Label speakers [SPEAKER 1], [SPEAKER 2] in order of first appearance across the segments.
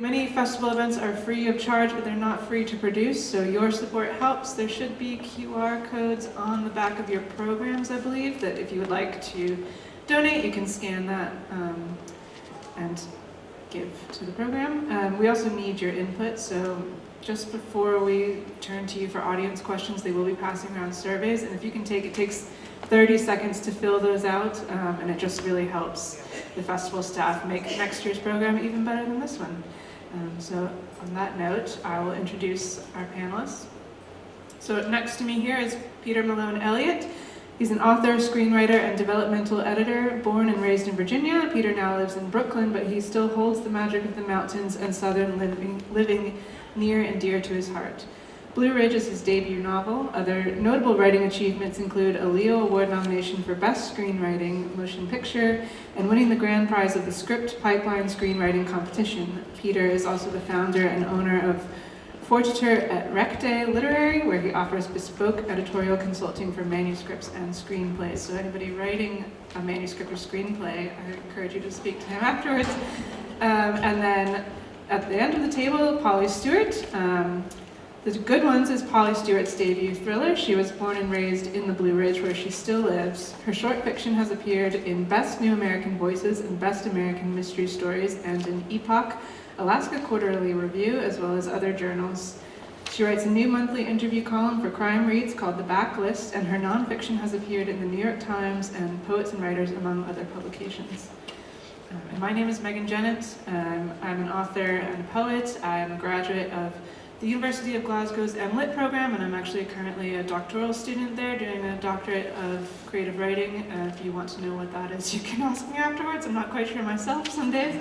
[SPEAKER 1] Many festival events are free of charge, but they're not free to produce, so your support helps. There should be QR codes on the back of your programs, I believe, that if you would like to donate, you can scan that and give to the program. We also need your input, so just before we turn to you for audience questions, they will be passing around surveys, and if you can it takes 30 seconds to fill those out, and it just really helps the festival staff make next year's program even better than this one. So on that note, I will introduce our panelists. So next to me here is Peter Malone Elliott. He's an author, screenwriter, and developmental editor, born and raised in Virginia. Peter now lives in Brooklyn, but he still holds the magic of the mountains and southern living near and dear to his heart. Blue Ridge is his debut novel. Other notable writing achievements include a Leo Award nomination for Best Screenwriting Motion Picture and winning the grand prize of the Script Pipeline Screenwriting Competition. Peter is also the founder and owner of Fortiter et Recte Literary, where he offers bespoke editorial consulting for manuscripts and screenplays. So anybody writing a manuscript or screenplay, I encourage you to speak to him afterwards. And then at the end of the table, Polly Stewart. The Good Ones is Polly Stewart's debut thriller. She was born and raised in the Blue Ridge, where she still lives. Her short fiction has appeared in Best New American Voices and Best American Mystery Stories, and in Epoch, Alaska Quarterly Review, as well as other journals. She writes a new monthly interview column for Crime Reads called The Backlist, and her nonfiction has appeared in the New York Times and Poets and Writers, among other publications. And my name is Megan Jennett. I'm an author and a poet. I'm a graduate of the University of Glasgow's MLit program, and I'm actually currently a doctoral student there doing a doctorate of creative writing. If you want to know what that is, you can ask me afterwards. I'm not quite sure myself some days.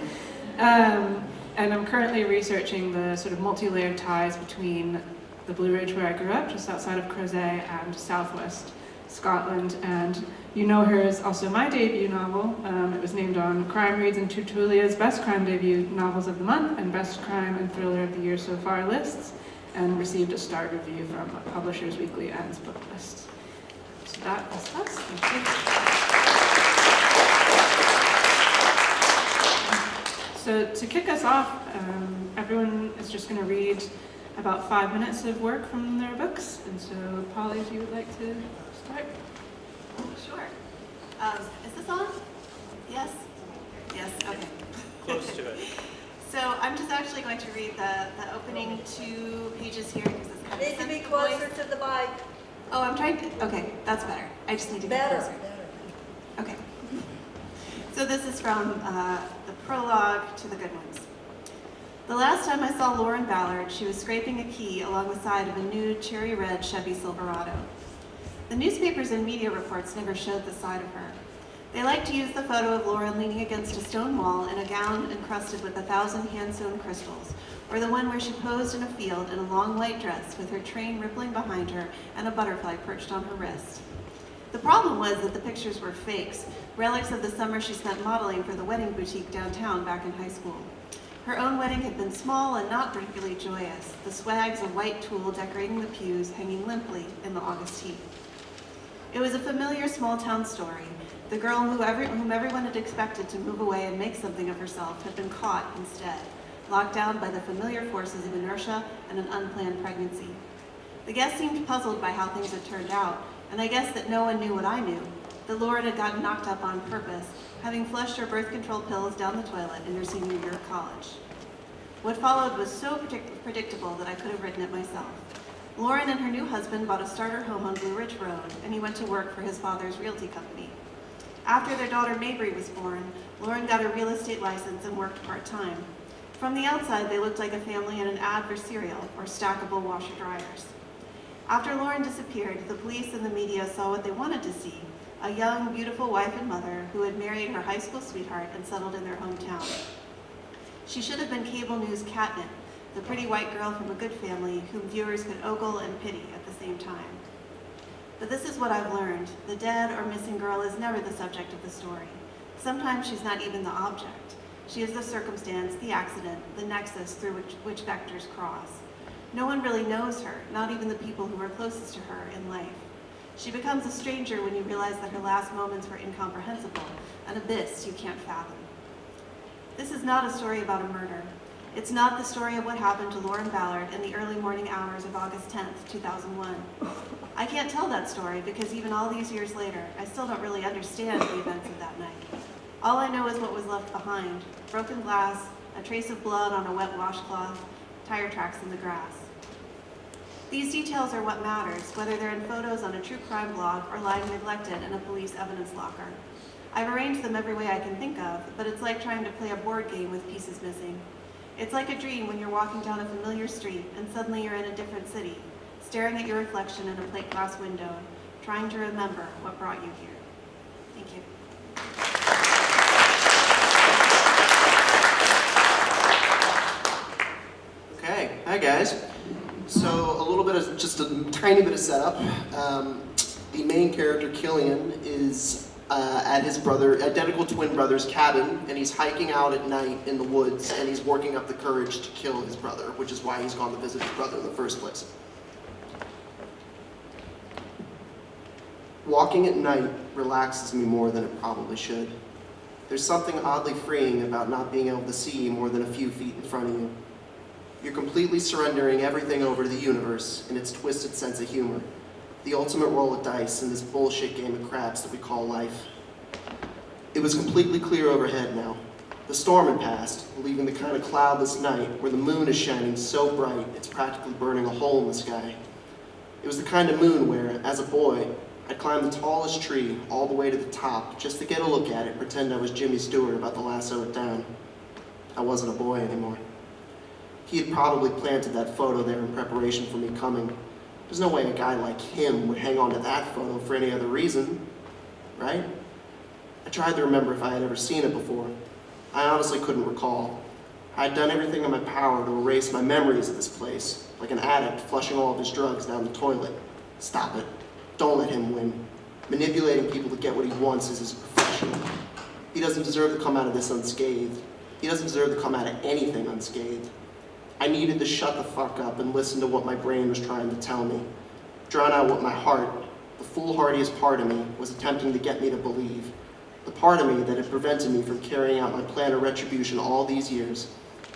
[SPEAKER 1] And I'm currently researching the sort of multi-layered ties between the Blue Ridge, where I grew up, just outside of Crozet, and Southwest Scotland. And You Know Her is also my debut novel. It was named on Crime Reads and Tertulia's Best Crime Debut Novels of the Month and Best Crime and Thriller of the Year so far lists, and received a star review from Publishers Weekly and Book List. So that is us. Thank you. So to kick us off, everyone is just going to read about 5 minutes of work from their books. And so, Polly, if you would like to start.
[SPEAKER 2] Sure. Is this on? Yes? Yes, okay.
[SPEAKER 3] Close to it.
[SPEAKER 2] So I'm just actually going to read the opening 2 pages here because it's kind of
[SPEAKER 4] Need to be closer to the mic.
[SPEAKER 2] Oh, I'm trying to, okay, that's better. I just need to get closer.
[SPEAKER 4] Better.
[SPEAKER 2] Okay. So this is from the prologue to The Good Ones. The last time I saw Lauren Ballard, she was scraping a key along the side of a new cherry red Chevy Silverado. The newspapers and media reports never showed the side of her. They liked to use the photo of Lauren leaning against a stone wall in a gown encrusted with 1,000 hand-sewn crystals, or the one where she posed in a field in a long white dress with her train rippling behind her and a butterfly perched on her wrist. The problem was that the pictures were fakes, relics of the summer she spent modeling for the wedding boutique downtown back in high school. Her own wedding had been small and not particularly joyous, the swags of white tulle decorating the pews hanging limply in the August heat. It was a familiar small-town story. The girl whom everyone had expected to move away and make something of herself had been caught instead, locked down by the familiar forces of inertia and an unplanned pregnancy. The guests seemed puzzled by how things had turned out, and I guess that no one knew what I knew, that Lauren had gotten knocked up on purpose, having flushed her birth control pills down the toilet in her senior year of college. What followed was so predictable that I could have written it myself. Lauren and her new husband bought a starter home on Blue Ridge Road, and he went to work for his father's realty company. After their daughter Mabry was born, Lauren got a real estate license and worked part-time. From the outside, they looked like a family in an ad for cereal or stackable washer dryers. After Lauren disappeared, the police and the media saw what they wanted to see, a young, beautiful wife and mother who had married her high school sweetheart and settled in their hometown. She should have been cable news catnip, the pretty white girl from a good family whom viewers could ogle and pity at the same time. But this is what I've learned. The dead or missing girl is never the subject of the story. Sometimes she's not even the object. She is the circumstance, the accident, the nexus through which vectors cross. No one really knows her, not even the people who are closest to her in life. She becomes a stranger when you realize that her last moments were incomprehensible, an abyss you can't fathom. This is not a story about a murder. It's not the story of what happened to Lauren Ballard in the early morning hours of August 10th, 2001. I can't tell that story because even all these years later, I still don't really understand the events of that night. All I know is what was left behind: broken glass, a trace of blood on a wet washcloth, tire tracks in the grass. These details are what matters, whether they're in photos on a true crime blog or lying neglected in a police evidence locker. I've arranged them every way I can think of, but it's like trying to play a board game with pieces missing. It's like a dream when you're walking down a familiar street and suddenly you're in a different city, staring at your reflection in a plate glass window, trying to remember what brought you here. Thank you.
[SPEAKER 3] Okay, hi guys. So a little bit of, just a tiny bit of setup. The main character, Killian, is at his identical twin brother's cabin, and he's hiking out at night in the woods, and he's working up the courage to kill his brother, which is why he's gone to visit his brother in the first place. Walking at night relaxes me more than it probably should. There's something oddly freeing about not being able to see more than a few feet in front of you. You're completely surrendering everything over to the universe and its twisted sense of humor. The ultimate roll of dice in this bullshit game of craps that we call life. It was completely clear overhead now. The storm had passed, leaving the kind of cloudless night where the moon is shining so bright it's practically burning a hole in the sky. It was the kind of moon where, as a boy, I'd climb the tallest tree all the way to the top just to get a look at it, pretend I was Jimmy Stewart about to lasso it down. I wasn't a boy anymore. He had probably planted that photo there in preparation for me coming. There's no way a guy like him would hang on to that photo for any other reason, right? I tried to remember if I had ever seen it before. I honestly couldn't recall. I had done everything in my power to erase my memories of this place, like an addict flushing all of his drugs down the toilet. Stop it. Don't let him win. Manipulating people to get what he wants is his profession. He doesn't deserve to come out of this unscathed. He doesn't deserve to come out of anything unscathed. I needed to shut the fuck up and listen to what my brain was trying to tell me. Drown out what my heart, the foolhardiest part of me, was attempting to get me to believe. The part of me that had prevented me from carrying out my plan of retribution all these years.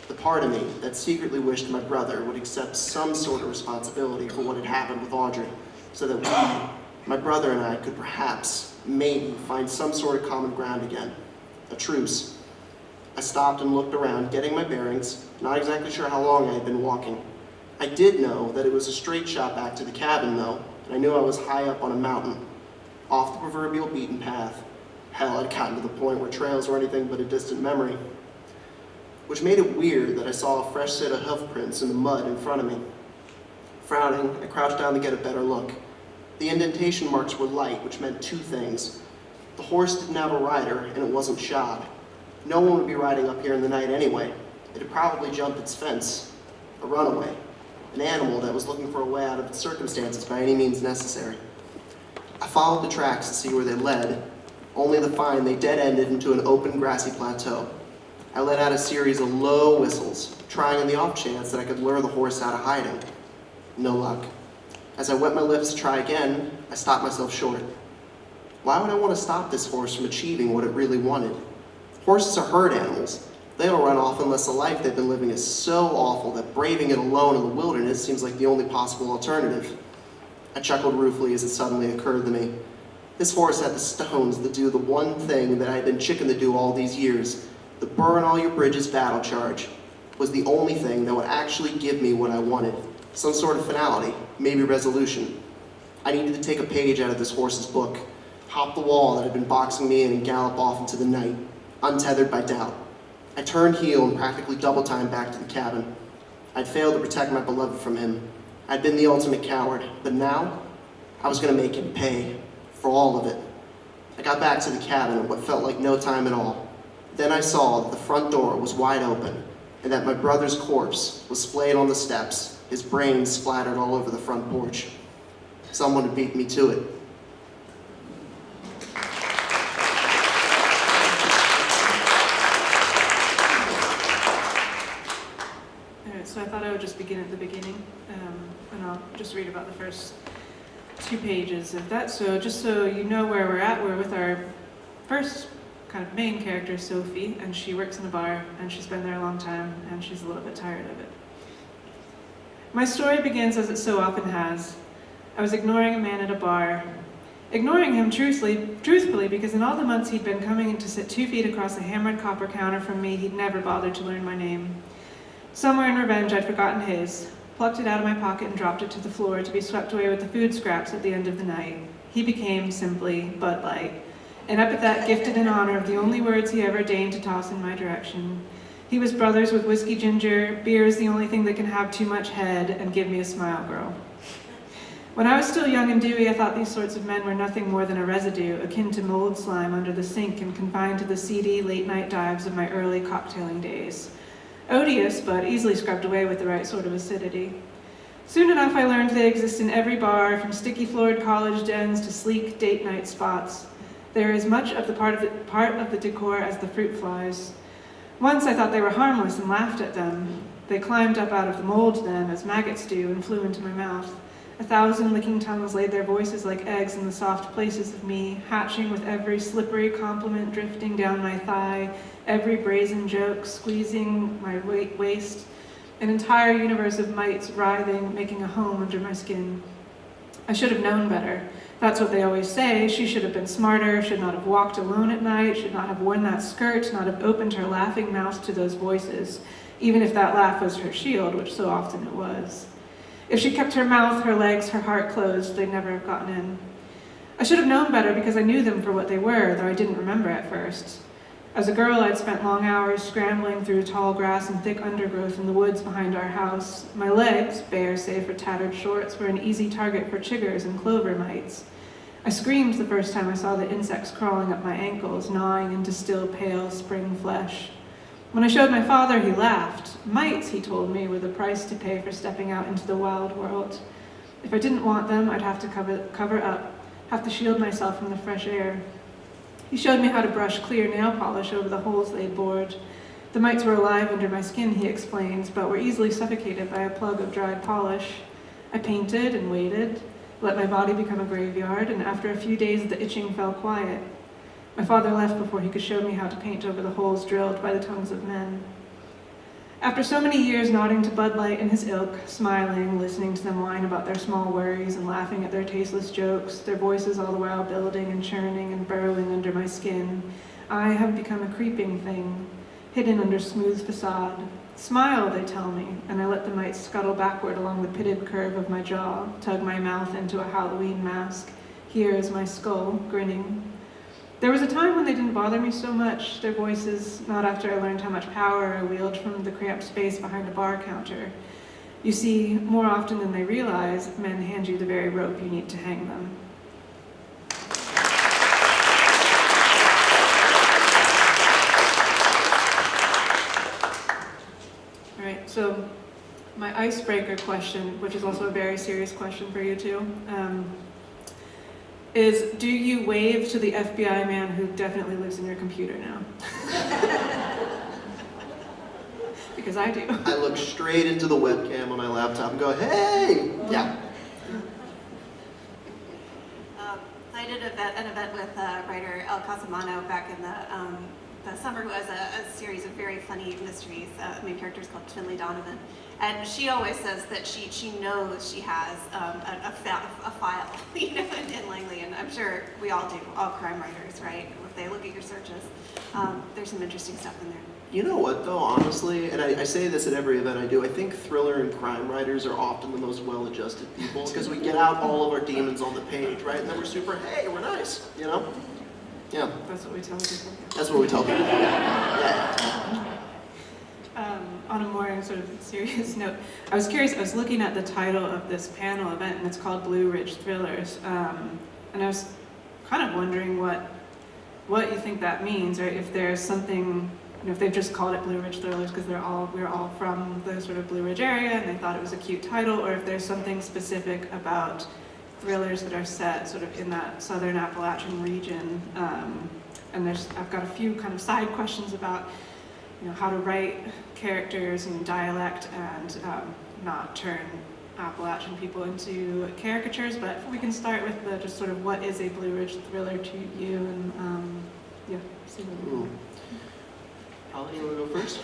[SPEAKER 3] The part of me that secretly wished my brother would accept some sort of responsibility for what had happened with Audrey, so that we, my brother and I, could perhaps, maybe, find some sort of common ground again. A truce. I stopped and looked around, getting my bearings, not exactly sure how long I had been walking. I did know that it was a straight shot back to the cabin, though, and I knew I was high up on a mountain, off the proverbial beaten path. Hell, I'd gotten to the point where trails were anything but a distant memory. Which made it weird that I saw a fresh set of hoof prints in the mud in front of me. Frowning, I crouched down to get a better look. The indentation marks were light, which meant two things. The horse didn't have a rider, and it wasn't shod. No one would be riding up here in the night anyway. It had probably jumped its fence. A runaway. An animal that was looking for a way out of its circumstances by any means necessary. I followed the tracks to see where they led, only to find they dead-ended into an open grassy plateau. I let out a series of low whistles, trying on the off chance that I could lure the horse out of hiding. No luck. As I wet my lips to try again, I stopped myself short. Why would I want to stop this horse from achieving what it really wanted? Horses are herd animals. They don't run off unless the life they've been living is so awful that braving it alone in the wilderness seems like the only possible alternative. I chuckled ruefully as it suddenly occurred to me. This horse had the stones to do the one thing that I had been chicken to do all these years. The burn all your bridges battle charge was the only thing that would actually give me what I wanted. Some sort of finality, maybe resolution. I needed to take a page out of this horse's book, hop the wall that had been boxing me in and gallop off into the night, untethered by doubt. I turned heel and practically double-timed back to the cabin. I'd failed to protect my beloved from him. I'd been the ultimate coward, but now I was going to make him pay for all of it. I got back to the cabin in what felt like no time at all. Then I saw that the front door was wide open and that my brother's corpse was splayed on the steps, his brains splattered all over the front porch. Someone had beat me to it.
[SPEAKER 1] So I thought I would just begin at the beginning, and I'll just read about the first 2 pages of that. So just so you know where we're at, we're with our first kind of main character, Sophie, and she works in a bar, and she's been there a long time, and she's a little bit tired of it. My story begins as it so often has. I was ignoring a man at a bar. Ignoring him truthfully, because in all the months he'd been coming in to sit 2 feet across a hammered copper counter from me, he'd never bothered to learn my name. Somewhere in revenge, I'd forgotten his, plucked it out of my pocket and dropped it to the floor to be swept away with the food scraps at the end of the night. He became, simply, Bud Light, an epithet gifted in honor of the only words he ever deigned to toss in my direction. He was brothers with whiskey ginger, beer is the only thing that can have too much head, and give me a smile, girl. When I was still young and dewy, I thought these sorts of men were nothing more than a residue, akin to mold slime under the sink and confined to the seedy, late-night dives of my early cocktailing days. Odious, but easily scrubbed away with the right sort of acidity. Soon enough, I learned they exist in every bar, from sticky-floored college dens to sleek date-night spots. They're as much of the part of the decor as the fruit flies. Once I thought they were harmless and laughed at them. They climbed up out of the mold then, as maggots do, and flew into my mouth. 1,000 licking tongues laid their voices like eggs in the soft places of me, hatching with every slippery compliment drifting down my thigh, every brazen joke squeezing my waist, an entire universe of mites writhing, making a home under my skin. I should have known better. That's what they always say. She should have been smarter, should not have walked alone at night, should not have worn that skirt, not have opened her laughing mouth to those voices, even if that laugh was her shield, which so often it was. If she kept her mouth, her legs, her heart closed, they'd never have gotten in. I should have known better because I knew them for what they were, though I didn't remember at first. As a girl, I'd spent long hours scrambling through tall grass and thick undergrowth in the woods behind our house. My legs, bare save for tattered shorts, were an easy target for chiggers and clover mites. I screamed the first time I saw the insects crawling up my ankles, gnawing into still pale spring flesh. When I showed my father, he laughed. Mites, he told me, were the price to pay for stepping out into the wild world. If I didn't want them, I'd have to cover up, have to shield myself from the fresh air. He showed me how to brush clear nail polish over the holes they'd bored. The mites were alive under my skin, he explains, but were easily suffocated by a plug of dried polish. I painted and waited, let my body become a graveyard, and after a few days the itching fell quiet. My father left before he could show me how to paint over the holes drilled by the tongues of men. After so many years nodding to Bud Light and his ilk, smiling, listening to them whine about their small worries and laughing at their tasteless jokes, their voices all the while building and churning and burrowing under my skin, I have become a creeping thing, hidden under smooth facade. Smile, they tell me, and I let the mites scuttle backward along the pitted curve of my jaw, tug my mouth into a Halloween mask. Here is my skull, grinning. There was a time when they didn't bother me so much, their voices, not after I learned how much power I wield from the cramped space behind a bar counter. You see, more often than they realize, men hand you the very rope you need to hang them. All right, so my icebreaker question, which is also a very serious question for you two, is, do you wave to the FBI man who definitely lives in your computer now? Because I do.
[SPEAKER 3] I look straight into the webcam on my laptop and go, hey! Yeah.
[SPEAKER 2] I did an event with writer El Casamano back in the summer, who has a series of very funny mysteries. The main character is called Finley Donovan. And she always says that she knows she has a file, you know, in Langley, and I'm sure we all do, all crime writers, right? If they look at your searches, there's some interesting stuff in there.
[SPEAKER 3] You know what, though, honestly, and I say this at every event I do, I think thriller and crime writers are often the most well-adjusted people, because we get out all of our demons on the page, right? And then we're super, hey, we're nice, you know? Yeah.
[SPEAKER 1] That's what we tell people.
[SPEAKER 3] That's what we tell people. Yeah.
[SPEAKER 1] On a more sort of serious note, I was curious, I was looking at the title of this panel event, and it's called Blue Ridge Thrillers, and I was kind of wondering what you think that means, or if there's something, you know, if they've just called it Blue Ridge Thrillers because we're all from the sort of Blue Ridge area and they thought it was a cute title, or if there's something specific about thrillers that are set sort of in that southern Appalachian region. And I've got a few kind of side questions about, you know, how to write characters in dialect and not turn Appalachian people into caricatures, but we can start with just sort of what is a Blue Ridge thriller to you, and Yeah, absolutely.
[SPEAKER 3] Ooh. Holly, you want to go first?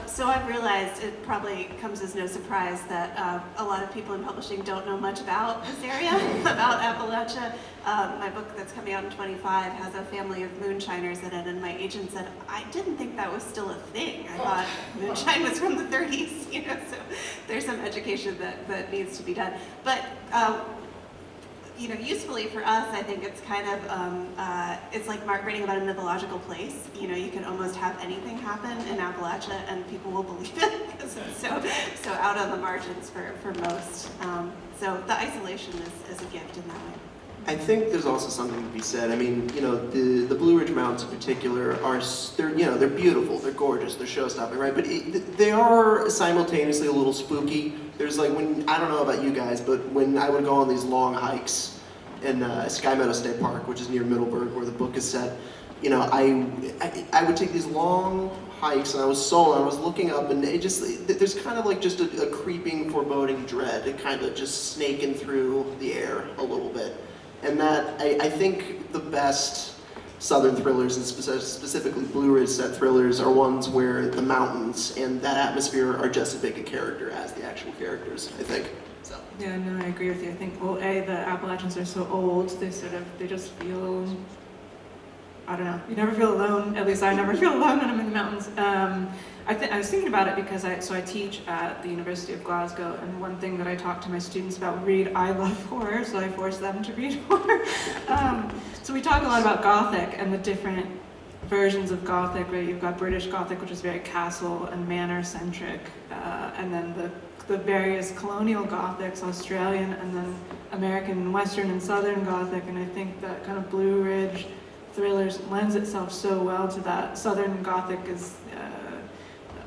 [SPEAKER 2] So I've realized it probably comes as no surprise that a lot of people in publishing don't know much about this area, about Appalachia. My book that's coming out in 25 has a family of moonshiners in it, and my agent said, I didn't think that was still a thing. I thought moonshine was from the 30s, you know, so there's some education that needs to be done. But you know, usefully for us, I think it's kind of, it's like writing about a mythological place. You know, you can almost have anything happen in Appalachia and people will believe it because it's so out on the margins for most. So the isolation is a gift in that way.
[SPEAKER 3] I think there's also something to be said. I mean, you know, the Blue Ridge Mountains in particular are, they're beautiful, they're gorgeous, they're show-stopping, right? But they are simultaneously a little spooky. There's like I don't know about you guys, but when I would go on these long hikes in Sky Meadow State Park, which is near Middleburg, where the book is set, you know, I would take these long hikes, and I was solo, and I was looking up, and it just, there's kind of like just a creeping, foreboding dread, it kind of just snaking through the air a little bit. And that, I think the best Southern thrillers, and specifically Blue Ridge set thrillers, are ones where the mountains and that atmosphere are just as big a character as the actual characters, I think. So.
[SPEAKER 1] Yeah, no, I agree with you. I think, well, the Appalachians are so old, they just feel, I don't know, you never feel alone. At least I never feel alone when I'm in the mountains. I was thinking about it because I teach at the University of Glasgow, and one thing that I talk to my students about, I love horror, so I force them to read horror. So we talk a lot about Gothic and the different versions of Gothic, right? You've got British Gothic, which is very castle and manor centric, and then the various colonial Gothics, Australian, and then American, Western, and Southern Gothic, and I think that kind of Blue Ridge thrillers lends itself so well to that. Southern Gothic is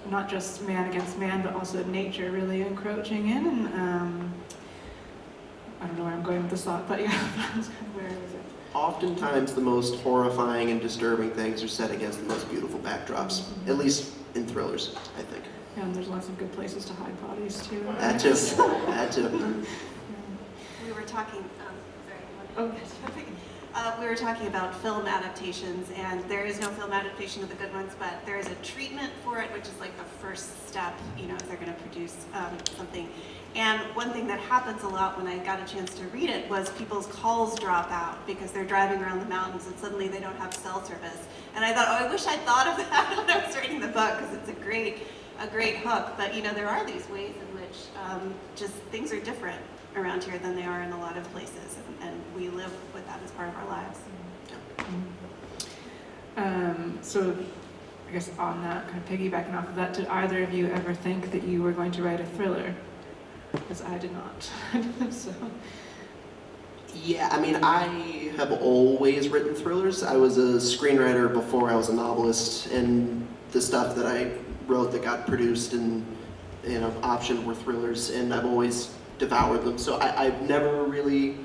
[SPEAKER 1] not just man against man, but also nature really encroaching in, and I don't know where I'm going with this thought, but yeah, that's kind of where it was.
[SPEAKER 3] Oftentimes the most horrifying and disturbing things are set against the most beautiful backdrops, at least in thrillers, I think.
[SPEAKER 1] Yeah, and there's lots of good places to hide bodies too.
[SPEAKER 3] That too.
[SPEAKER 2] We were talking, we were talking about film adaptations, and there is no film adaptation of The Good Ones, but there is a treatment for it, which is like the first step, you know, if they're going to produce something. And one thing that happens a lot when I got a chance to read it was people's calls drop out because they're driving around the mountains and suddenly they don't have cell service. And I thought, oh, I wish I'd thought of that when I was writing the book, because it's a great hook. But you know, there are these ways in which just things are different around here than they are in a lot of places, and we live with that as part of our lives.
[SPEAKER 1] So I guess on that, kind of piggybacking off of that, did either of you ever think that you were going to write a thriller? Because I did not. So.
[SPEAKER 3] Yeah, I mean, I have always written thrillers. I was a screenwriter before I was a novelist, and the stuff that I wrote that got produced and, you know, optioned were thrillers, and I've always devoured them. So I've never really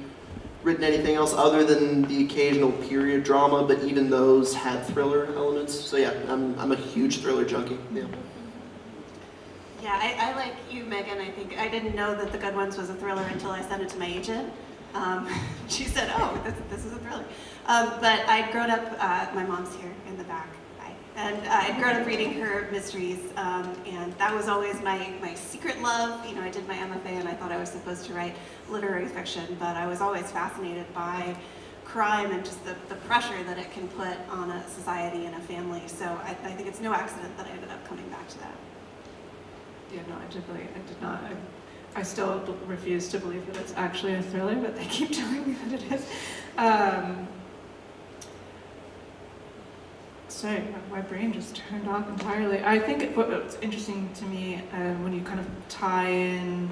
[SPEAKER 3] written anything else other than the occasional period drama, but even those had thriller elements. So yeah, I'm a huge thriller junkie. Yeah.
[SPEAKER 2] Yeah, I like you, Megan. I think I didn't know that The Good Ones was a thriller until I sent it to my agent. She said, oh, this is a thriller. But I'd grown up, my mom's here in the back, and I'd grown up reading her mysteries, and that was always my secret love. You know, I did my MFA and I thought I was supposed to write literary fiction, but I was always fascinated by crime and just the pressure that it can put on a society and a family. So I think it's no accident that I ended up coming back to that.
[SPEAKER 1] Yeah, no, I did not. I still refuse to believe that it's actually a thriller, but they keep telling me that it is. Sorry, my brain just turned off entirely. I think what's interesting to me when you kind of tie in,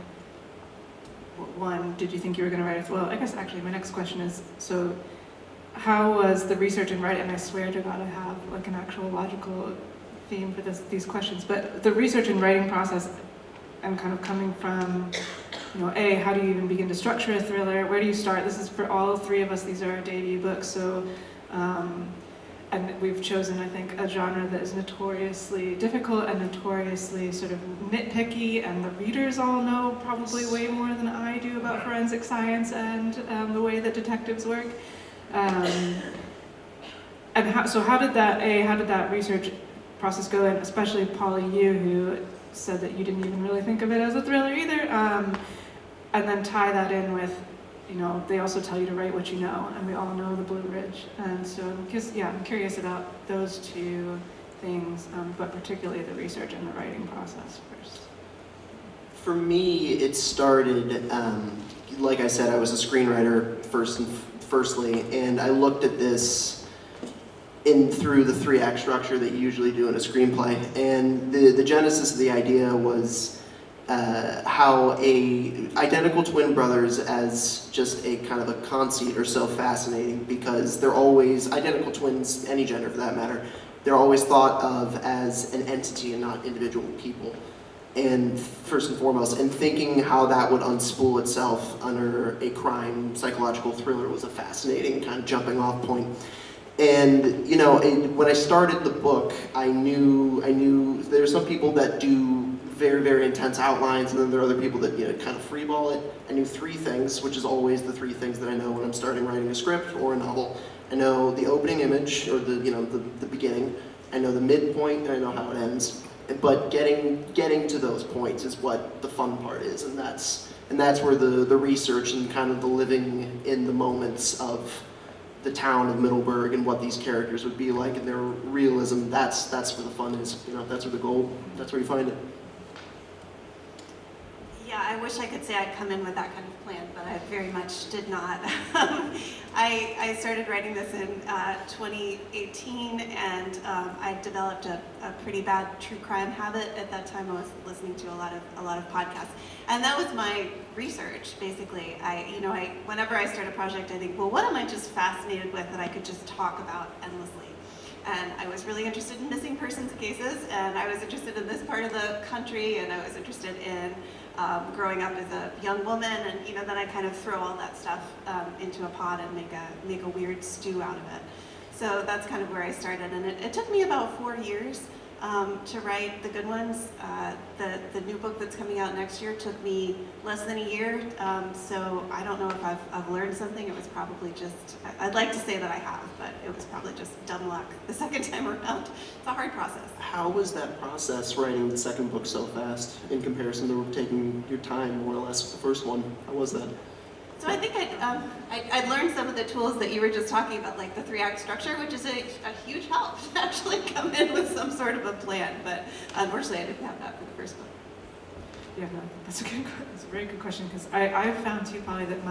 [SPEAKER 1] one, did you think you were going to write it? Well, I guess actually my next question is, so how was the research and writing, and I swear to God I have like an actual logical theme for these questions, but the research and writing process, and kind of coming from, you know, how do you even begin to structure a thriller? Where do you start? This is for all three of us, these are our debut books, so, and we've chosen, I think, a genre that is notoriously difficult and notoriously sort of nitpicky, and the readers all know probably way more than I do about forensic science and the way that detectives work. And how did that research process go? And especially Polly, you, who said that you didn't even really think of it as a thriller either. And then tie that in with, they also tell you to write what you know, and we all know the Blue Ridge. And so, I'm curious about those two things, but particularly the research and the writing process first.
[SPEAKER 3] For me, it started, like I said, I was a screenwriter firstly, and I looked at this through the 3-act structure that you usually do in a screenplay. And the genesis of the idea was how identical twin brothers as just a kind of a conceit are so fascinating, because they're always, identical twins, any gender for that matter, they're always thought of as an entity and not individual people. And first and foremost, and thinking how that would unspool itself under a crime psychological thriller was a fascinating kind of jumping off point. And when I started the book, I knew there's some people that do very, very intense outlines, and then there are other people that kind of freeball it. I knew 3 things, which is always the 3 things that I know when I'm starting writing a script or a novel. I know the opening image, or the beginning. I know the midpoint, and I know how it ends. But getting to those points is what the fun part is, and that's where the research and kind of the living in the moments of the town of Middleburg and what these characters would be like and their realism. That's where the fun is. That's where the gold. That's where you find it.
[SPEAKER 2] Yeah, I wish I could say I'd come in with that kind of plan, but I very much did not. I started writing this in 2018, and I developed a pretty bad true crime habit. At that time, I was listening to a lot of podcasts, and that was my research. Basically, whenever I start a project, I think, well, what am I just fascinated with that I could just talk about endlessly? And I was really interested in missing persons cases, and I was interested in this part of the country, and I was interested in growing up as a young woman, and then I kind of throw all that stuff into a pot and make a weird stew out of it. So that's kind of where I started, and it took me about 4 years to write The Good Ones. The new book that's coming out next year took me less than a year, so I don't know if I've learned something. It was probably just, I'd like to say that I have, but it was probably just dumb luck the second time around. It's a hard process.
[SPEAKER 3] How was that process, writing the second book so fast in comparison to taking your time more or less with the first one? How was that?
[SPEAKER 2] So I think I'd learned some of the tools that you were just talking about, like the 3-act structure, which is a huge help to actually come in with some sort of a plan. But unfortunately, I didn't have that for the first book.
[SPEAKER 1] Yeah, no, that's a very good question, because I've found too, Polly, that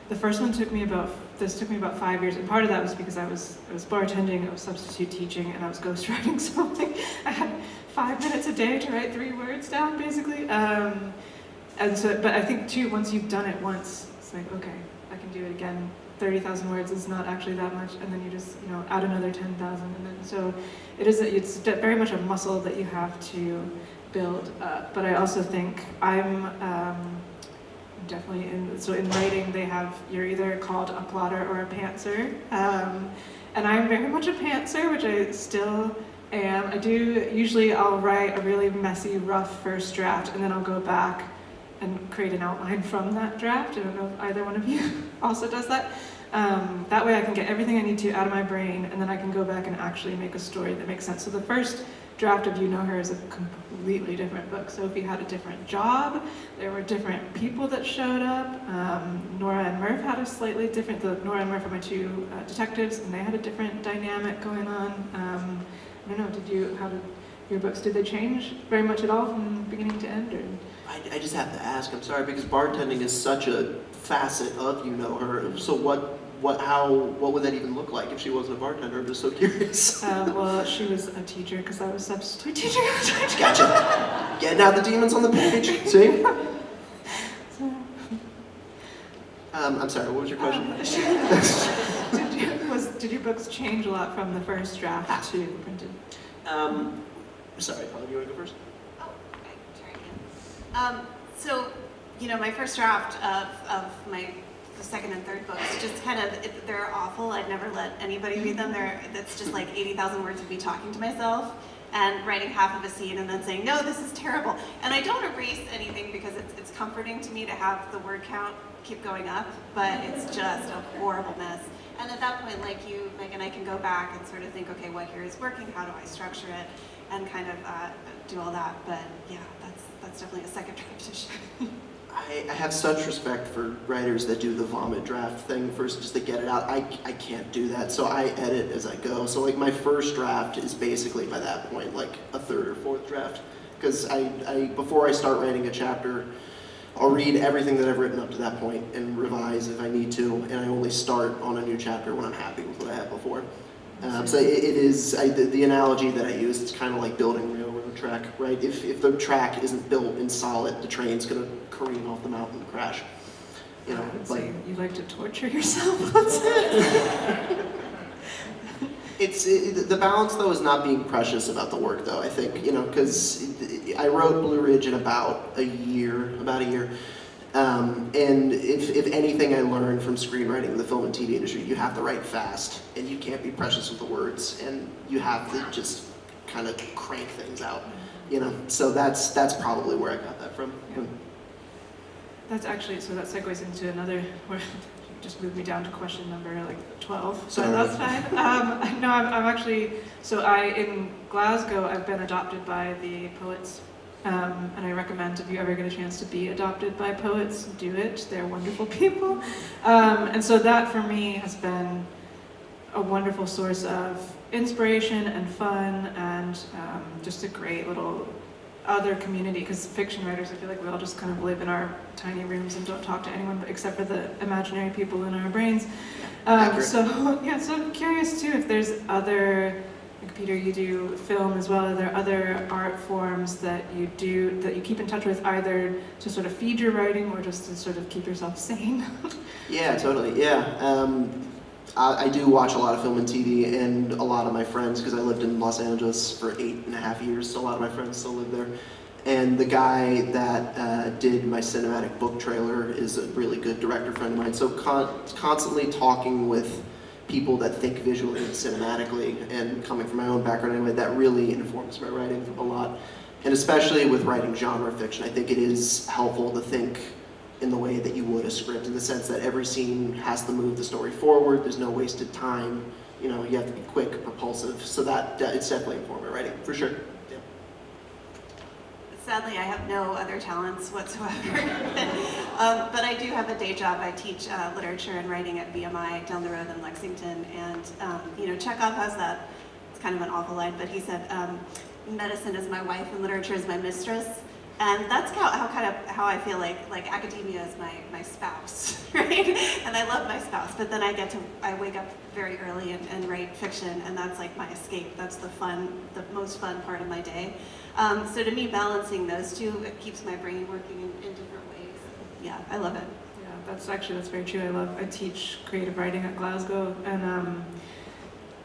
[SPEAKER 1] the first one took me about 5 years, and part of that was because I was bartending, I was substitute teaching, and I was ghostwriting something. I had 5 minutes a day to write 3 words down, basically. And so, but I think too, once you've done it once, it's like, okay, I can do it again. 30,000 words is not actually that much, and then you just, add another 10,000, and then so it's very much a muscle that you have to build up. But I also think I'm definitely in writing you're either called a plotter or a pantser, and I'm very much a pantser, which I still am. I'll write a really messy, rough first draft, and then I'll go back and create an outline from that draft. I don't know if either one of you also does that. That way I can get everything I need to out of my brain, and then I can go back and actually make a story that makes sense. So the first draft of You Know Her is a completely different book. Sophie had a different job. There were different people that showed up. Nora and Murph had a slightly different, Nora and Murph are my 2 detectives, and they had a different dynamic going on. I don't know, how did your books, did they change very much at all from beginning to end? Or?
[SPEAKER 3] I just have to ask, I'm sorry, because bartending is such a facet of You Know Her. So what would that even look like if she wasn't a bartender? I'm just so curious.
[SPEAKER 1] Well, she was a teacher because I was substitute teaching.
[SPEAKER 3] Gotcha. Getting out the demons on the page. See? I'm sorry, what was your question?
[SPEAKER 1] Did your books change a lot from the first draft to printed?
[SPEAKER 3] Sorry, Paul, you want to go first?
[SPEAKER 2] Oh, okay, try again. So, my first draft of the second and third books, just kind of, they're awful. I'd never let anybody read them. That's just like 80,000 words of me talking to myself and writing half of a scene and then saying, no, this is terrible. And I don't erase anything because it's comforting to me to have the word count keep going up, but it's just a horrible mess. And at that point, like you, Megan, I can go back and sort of think, okay, what here is working? How do I structure it? And kind of do all that. But yeah, that's definitely a second repetition.
[SPEAKER 3] I have such respect for writers that do the vomit draft thing first just to get it out. I can't do that, so I edit as I go. So like my first draft is basically by that point like a third or fourth draft. Because before I start writing a chapter, I'll read everything that I've written up to that point and revise if I need to, and I only start on a new chapter when I'm happy with what I had before. So it is, the analogy that I use, it's kind of like building a railroad track, right? If the track isn't built and solid, the train's going to careen off the mountain and crash. You know,
[SPEAKER 1] So
[SPEAKER 3] like,
[SPEAKER 1] you like to torture yourself?
[SPEAKER 3] the balance though is not being precious about the work though, I think, you know, because I wrote Blue Ridge in about a year. And if anything I learned from screenwriting in the film and TV industry, you have to write fast and you can't be precious with the words and you have to just kind of crank things out, you know, so that's probably where I got that from.
[SPEAKER 1] Yeah. That's actually, so that segues into another, where you just moved me down to question number like 12, so
[SPEAKER 3] Sorry.
[SPEAKER 1] that's fine. No, I'm actually, so in Glasgow, I've been adopted by the poets, and I recommend if you ever get a chance to be adopted by poets, do it, they're wonderful people. And so that for me has been a wonderful source of inspiration and fun and just a great little other community, because fiction writers, I feel like we all just kind of live in our tiny rooms and don't talk to anyone except for the imaginary people in our brains. So yeah, so I'm curious too if there's other, like Peter, you do film as well, are there other art forms that you do, that you keep in touch with, either to sort of feed your writing or just to sort of keep yourself sane?
[SPEAKER 3] Yeah, totally, yeah. I do watch a lot of film and TV, and a lot of my friends, because I lived in Los Angeles for 8.5 years, so a lot of my friends still live there. And the guy that did my cinematic book trailer is a really good director friend of mine, so constantly talking with people that think visually and cinematically, and coming from my own background anyway, that really informs my writing a lot. And especially with writing genre fiction, I think it is helpful to think in the way that you would a script, in the sense that every scene has to move the story forward, there's no wasted time, you know, you have to be quick, propulsive, so that it's definitely informed my writing, for sure. Yeah.
[SPEAKER 2] Sadly, I have no other talents whatsoever, but I do have a day job. I teach literature and writing at BMI down the road in Lexington, and you know, Chekhov has that, it's kind of an awful line, but he said, medicine is my wife and literature is my mistress. And that's how I feel like academia is my spouse, right? And I love my spouse, but then I wake up very early and write fiction, and that's like my escape. That's the most fun part of my day. So to me, balancing those two, it keeps my brain working in different ways. Yeah, I love it.
[SPEAKER 1] Yeah, that's very true. I teach creative writing at Glasgow, and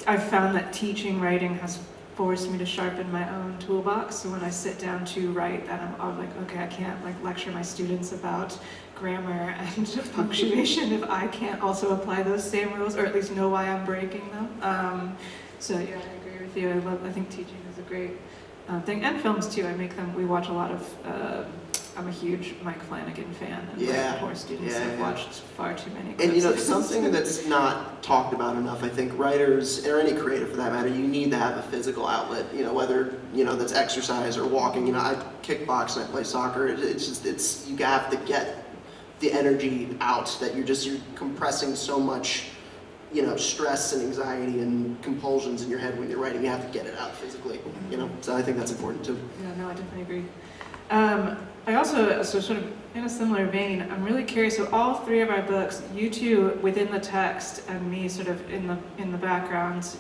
[SPEAKER 1] I've found that teaching writing has forced me to sharpen my own toolbox. So when I sit down to write, then I'm like, okay, I can't like lecture my students about grammar and punctuation if I can't also apply those same rules, or at least know why I'm breaking them. So yeah, I agree with you. I think teaching is a great thing, and films too. We watch a lot of. I'm a huge Mike Flanagan fan, and my poor students have watched far too many clips.
[SPEAKER 3] And you know, something that's not talked about enough, I think writers, or any creative for that matter, you need to have a physical outlet, you know, whether, you know, that's exercise or walking. You know, I kickbox and I play soccer. It's you have to get the energy out, that you're compressing so much, you know, stress and anxiety and compulsions in your head when you're writing. You have to get it out physically, you know, so I think that's important too.
[SPEAKER 1] Yeah, no, I definitely agree. I also, so sort of in a similar vein, I'm really curious, so all three of our books, you two within the text and me sort of in the background,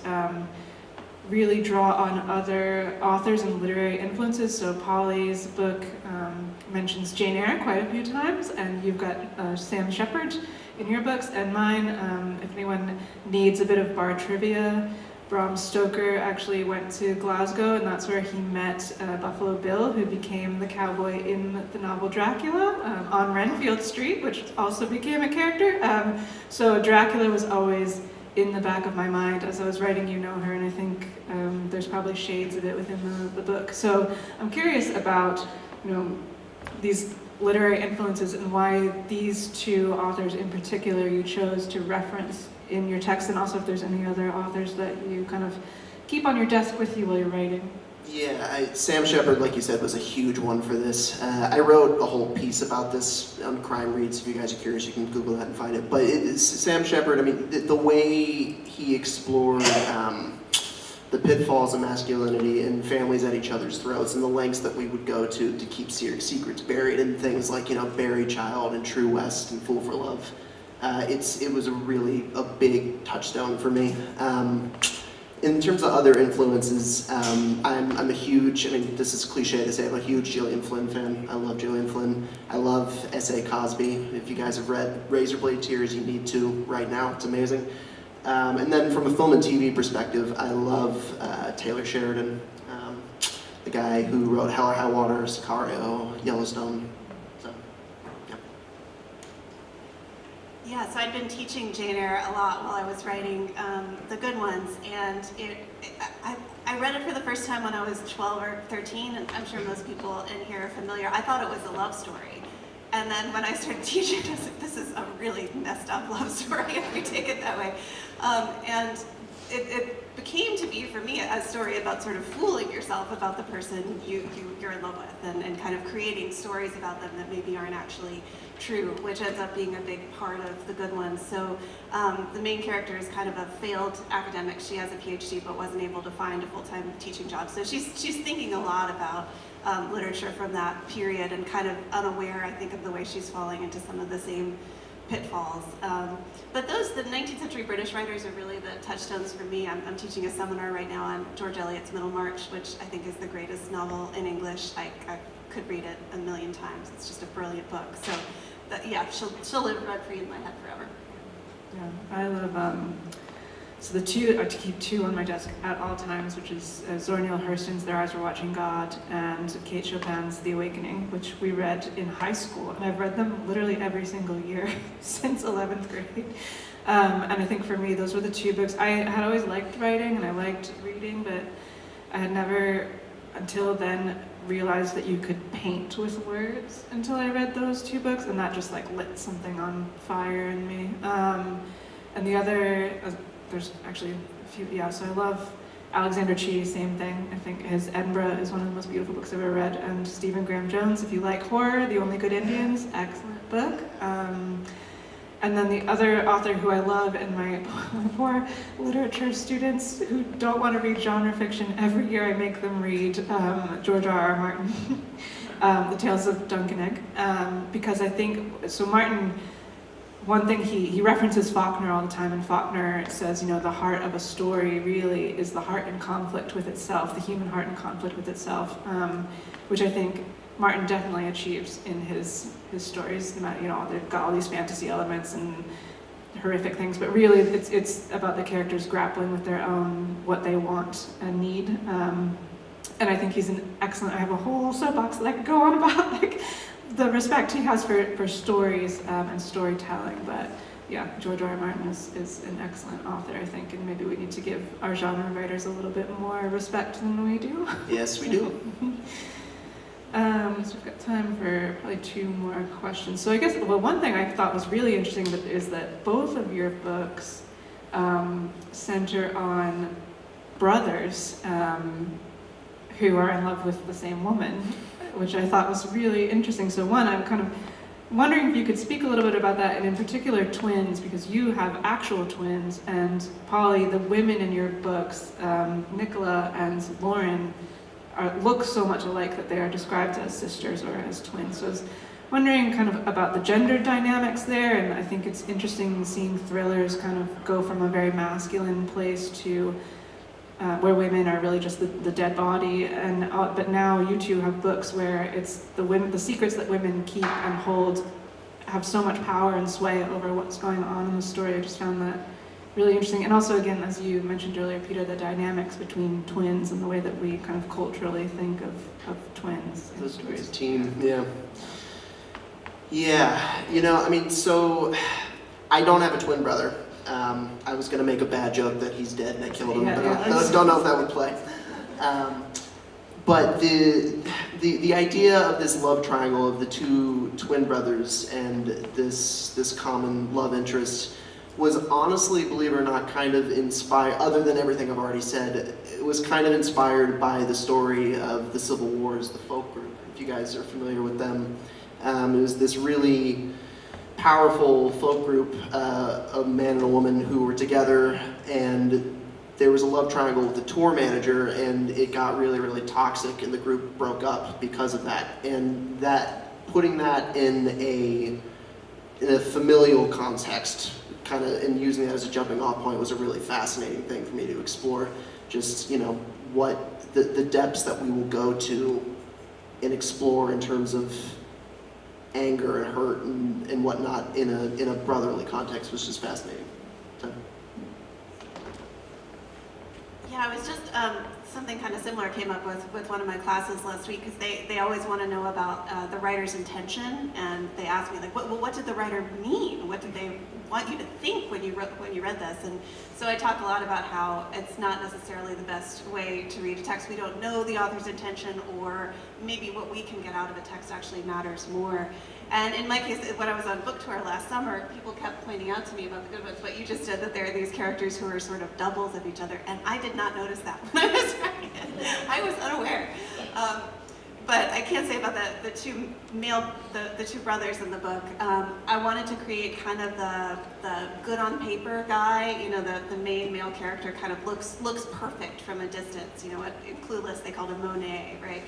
[SPEAKER 1] really draw on other authors and literary influences. So Polly's book mentions Jane Eyre quite a few times, and you've got Sam Shepard in your books, and mine, if anyone needs a bit of bar trivia, Bram Stoker actually went to Glasgow, and that's where he met Buffalo Bill, who became the cowboy in the novel Dracula on Renfield Street, which also became a character. So Dracula was always in the back of my mind as I was writing You Know Her, and I think there's probably shades of it within the book. So I'm curious about, you know, these literary influences and why these two authors in particular you chose to reference in your text, and also if there's any other authors that you kind of keep on your desk with you while you're writing.
[SPEAKER 3] Yeah, Sam Shepard, like you said, was a huge one for this. I wrote a whole piece about this on Crime Reads. If you guys are curious, you can Google that and find it. But Sam Shepard, I mean, the way he explored the pitfalls of masculinity and families at each other's throats, and the lengths that we would go to keep secrets buried in things like, Buried Child and True West and Fool for Love. It was a big touchstone for me. In terms of other influences, I'm a huge, I mean, this is cliche to say, I'm a huge Gillian Flynn fan. I love Gillian Flynn. I love S.A. Cosby. If you guys have read Razorblade Tears, you need to right now. It's amazing. And then from a film and TV perspective, I love Taylor Sheridan, the guy who wrote Hell or High Water, Sicario, Yellowstone. So, yeah.
[SPEAKER 2] Yeah, so I'd been teaching Jane Eyre a lot while I was writing The Good Ones, and I read it for the first time when I was 12 or 13, and I'm sure most people in here are familiar. I thought it was a love story. And then when I started teaching, I was like, this is a really messed up love story if we take it that way. And it became to be, for me, a story about sort of fooling yourself about the person you're in love with, and kind of creating stories about them that maybe aren't actually true, which ends up being a big part of The Good Ones. So the main character is kind of a failed academic. She has a PhD but wasn't able to find a full-time teaching job. So she's thinking a lot about literature from that period, and kind of unaware, I think, of the way she's falling into some of the same pitfalls. But the 19th century British writers are really the touchstones for me. I'm teaching a seminar right now on George Eliot's Middlemarch, which I think is the greatest novel in English. I could read it a million times. It's just a brilliant book. So yeah, she'll live rent-free in my head forever.
[SPEAKER 1] Yeah, I love, so the two, to keep two on my desk at all times, which is Zora Neale Hurston's Their Eyes Were Watching God and Kate Chopin's The Awakening, which we read in high school. And I've read them literally every single year since 11th grade. And I think for me, those were the two books. I had always liked writing and I liked reading, but I had never, until then, realized that you could paint with words until I read those two books, and that just like lit something on fire in me. And the other, there's actually a few, yeah, so I love Alexander Chee, same thing. I think his Edinburgh is one of the most beautiful books I've ever read, and Stephen Graham Jones, if you like horror, The Only Good Indians, excellent book. And then the other author who I love, and my poor literature students who don't want to read genre fiction, every year I make them read George R.R. Martin, The Tales of Dunk and Egg, because I think, so Martin, one thing he references Faulkner all the time, and Faulkner says, the heart of a story really is the heart in conflict with itself, the human heart in conflict with itself, which I think Martin definitely achieves in his stories. They've got all these fantasy elements and horrific things, but really it's about the characters grappling with their own, what they want and need. And I think he's an excellent, I have a whole soapbox that I could go on about, like, the respect he has for stories and storytelling, but yeah, George R.R. Martin is an excellent author, I think, and maybe we need to give our genre writers a little bit more respect than we do.
[SPEAKER 3] Yes, we do.
[SPEAKER 1] So we've got time for probably two more questions. So I guess, well, one thing I thought was really interesting is that both of your books center on brothers who are in love with the same woman, which I thought was really interesting. So one, I'm kind of wondering if you could speak a little bit about that, and in particular twins, because you have actual twins, and Polly, the women in your books, Nicola and Lauren, look so much alike that they are described as sisters or as twins. So I was wondering kind of about the gender dynamics there, and I think it's interesting seeing thrillers kind of go from a very masculine place to where women are really just the dead body, and but now you two have books where it's the secrets that women keep and hold have so much power and sway over what's going on in the story. I just found that really interesting. And also, again, as you mentioned earlier, Peter, the dynamics between twins and the way that we kind of culturally think of twins.
[SPEAKER 3] This is a team, yeah. Yeah, I mean, so I don't have a twin brother. I was going to make a bad joke that he's dead and I killed him, but I don't know if that would play. But the idea of this love triangle of the two twin brothers and this common love interest was honestly, believe it or not, kind of inspired, other than everything I've already said, it was kind of inspired by the story of the Civil Wars, the folk group, if you guys are familiar with them. It was this really powerful folk group, a man and a woman who were together, and there was a love triangle with the tour manager, and it got really, really toxic, and the group broke up because of that. And putting that in a familial context, kind of, and using that as a jumping off point was a really fascinating thing for me to explore. Just, what the depths that we will go to and explore in terms of anger and hurt and whatnot in a brotherly context was just fascinating. So.
[SPEAKER 2] Yeah, it was just something kind of similar came up with one of my classes last week, because they always want to know about the writer's intention, and they asked me, like, what did the writer mean? What did they want you to think when you read this? And so I talk a lot about how it's not necessarily the best way to read a text. We don't know the author's intention, or maybe what we can get out of a text actually matters more. And in my case, when I was on book tour last summer, people kept pointing out to me about the Goodwins, what you just said, that there are these characters who are sort of doubles of each other, and I did not notice that when I was writing it. I was unaware. But I can say about the two brothers in the book, I wanted to create kind of the good on paper guy, the main male character kind of looks perfect from a distance. In Clueless they called him Monet, right?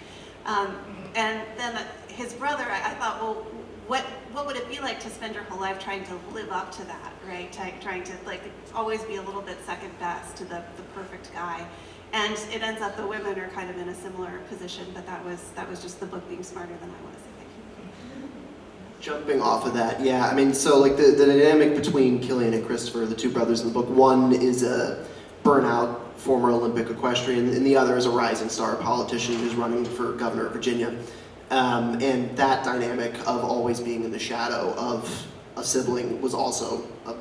[SPEAKER 2] And then his brother, I thought, well, what would it be like to spend your whole life trying to live up to that, right? Trying to always be a little bit second best to the perfect guy. And it ends up the women are kind of in a similar position, but that was just the book being smarter than I was, I think.
[SPEAKER 3] Jumping off of that, yeah, I mean, so the dynamic between Killian and Christopher, the two brothers in the book, one is a burnout former Olympic equestrian, and the other is a rising star politician who's running for governor of Virginia. And that dynamic of always being in the shadow of a sibling was also a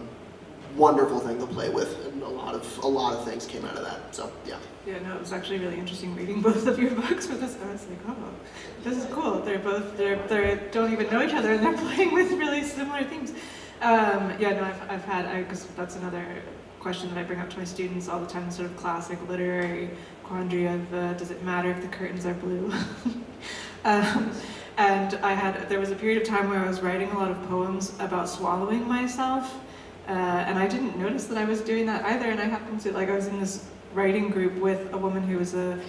[SPEAKER 3] wonderful thing to play with, and a lot of things came out of that. So yeah.
[SPEAKER 1] Yeah, no, it was actually really interesting reading both of your books with this. I was like, oh, this is cool. They don't even know each other, and they're playing with really similar themes. Yeah, no, I've had, because that's another question that I bring up to my students all the time, sort of classic literary quandary of, does it matter if the curtains are blue? And there was a period of time where I was writing a lot of poems about swallowing myself, and I didn't notice that I was doing that either, and I happened to, I was in this writing group with a woman who was a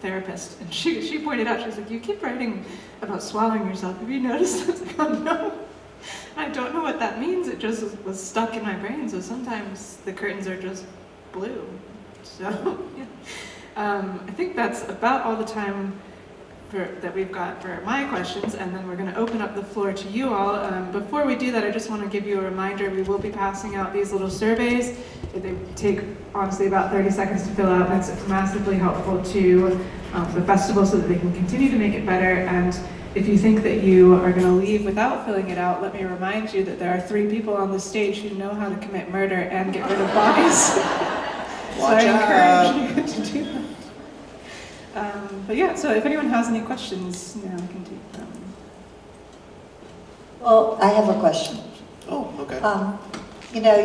[SPEAKER 1] therapist, and she pointed out, she was like, you keep writing about swallowing yourself, have you noticed? I was like, oh no, I don't know what that means, it just was stuck in my brain, so sometimes the curtains are just blue, so yeah. I think that's about all the time that we've got for my questions, and then we're going to open up the floor to you all. Before we do that, I just want to give you a reminder, we will be passing out these little surveys. They take, honestly, about 30 seconds to fill out, and it's massively helpful to the festival so that they can continue to make it better. And if you think that you are going to leave without filling it out, let me remind you that there are 3 people on the stage who know how to commit murder and get rid of bodies. So I encourage you to do that. But yeah, so if anyone has any questions, now I can take them.
[SPEAKER 5] Well, I have a question.
[SPEAKER 3] Oh, okay.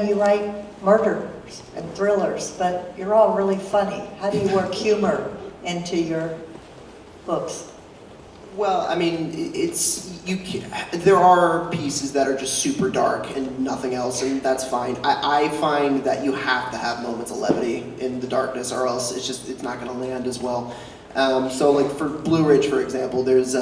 [SPEAKER 5] You write murders and thrillers, but you're all really funny. How do you work humor into your books?
[SPEAKER 3] Well, I mean, there are pieces that are just super dark and nothing else, and that's fine. I find that you have to have moments of levity in the darkness, or else it's not going to land as well. So for Blue Ridge, for example, there's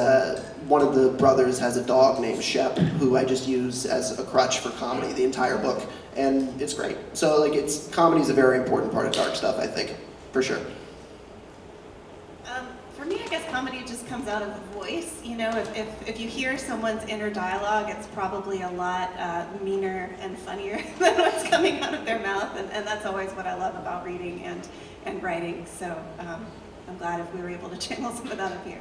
[SPEAKER 3] one of the brothers has a dog named Shep, who I just use as a crutch for comedy the entire book, and it's great. So comedy is a very important part of dark stuff, I think, for sure.
[SPEAKER 2] For me, I guess comedy just comes out of the voice. If you hear someone's inner dialogue, it's probably a lot meaner and funnier than what's coming out of their mouth, and that's always what I love about reading and writing. So I'm glad if we were able to channel some of that up here.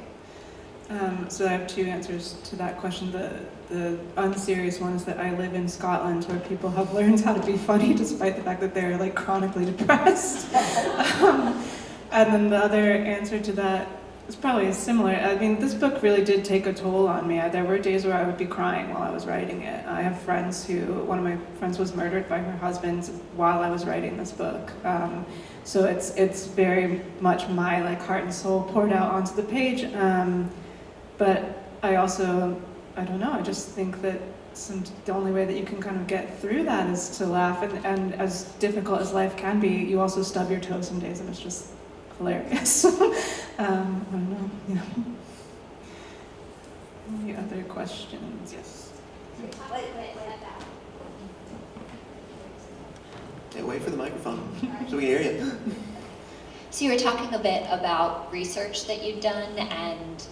[SPEAKER 1] So I have 2 answers to that question. The unserious one is that I live in Scotland, where people have learned how to be funny despite the fact that they're chronically depressed. And then the other answer to that, It's probably similar. I mean, this book really did take a toll on me. There were days where I would be crying while I was writing it. I have friends one of my friends was murdered by her husband while I was writing this book. So it's very much my like heart and soul poured out onto the page. But I also, I don't know, I just think that the only way that you can kind of get through that is to laugh. And as difficult as life can be, you also stub your toe some days, and it's just hilarious. I don't know, you know. Any other questions? Yes.
[SPEAKER 4] Wait.
[SPEAKER 3] Hey, wait for the microphone so we can hear you.
[SPEAKER 6] So you were talking a bit about research that you've done and